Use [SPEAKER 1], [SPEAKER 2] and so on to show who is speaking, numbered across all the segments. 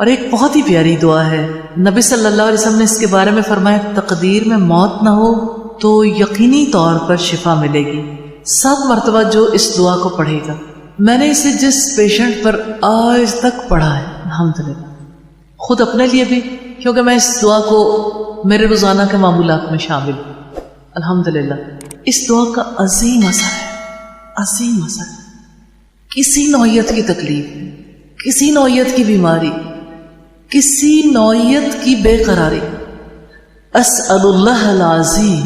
[SPEAKER 1] اور ایک بہت ہی پیاری دعا ہے، نبی صلی اللہ علیہ وسلم نے اس کے بارے میں فرمایا تقدیر میں موت نہ ہو تو یقینی طور پر شفا ملے گی۔ 7 مرتبہ جو اس دعا کو پڑھے گا، میں نے اسے جس پیشنٹ پر آج تک پڑھا ہے الحمدللہ، خود اپنے لیے بھی، کیونکہ میں اس دعا کو میرے روزانہ کے معمولات میں شامل ہوں الحمدللہ۔ اس دعا کا عظیم اثر ہے، عظیم اثر ہے۔ کسی نوعیت کی تکلیف، کسی نوعیت کی بیماری، کسی نوعیت کی بے قراری، اسأل اللہ العظیم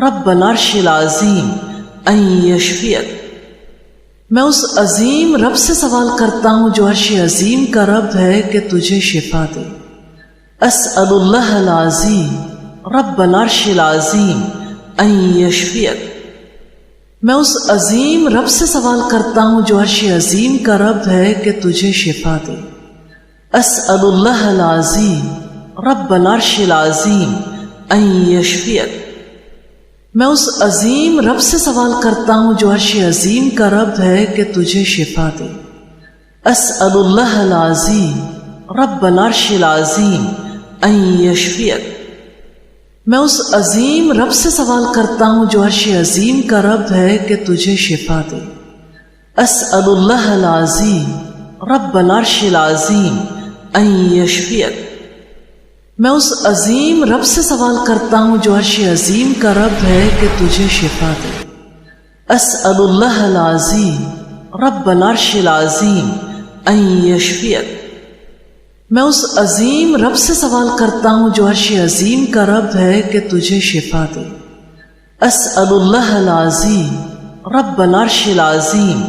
[SPEAKER 1] رب العرش العظیم ان یشفیک، میں اس عظیم رب سے سوال کرتا ہوں جو عرش عظیم کا رب ہے کہ تجھے شفا دے۔ اسأل اللہ العظیم رب العرش العظیم ان یشفیک، میں اس عظیم رب سے سوال کرتا ہوں جو عرش عظیم کا رب ہے کہ تجھے شفا دے۔ اسأل اللہ العظیم رب العرش العظیم ان یشفیک، میں اس عظیم رب سے سوال کرتا ہوں جو عرش عظیم کا رب ہے کہ تجھے شفا دے۔ اسأل اللہ العظیم رب العرش العظیم ان یشفیک، میں اس عظیم رب سے سوال کرتا ہوں جو عرش عظیم کا رب ہے کہ تجھے شفا دے۔ اسأل اللہ العظیم رب العرش العظیم ان یشفیک، میں اس عظیم رب سے سوال کرتا ہوں جو عرش عظیم کا رب ہے کہ تجھے شفا دے۔ اسأل اللہ العظیم رب العرش العظیم ان یشفیک، میں اس عظیم رب سے سوال کرتا ہوں جو عرش عظیم کا رب ہے کہ تجھے شفا دے۔ اسأل اللہ العظیم رب العرش العظیم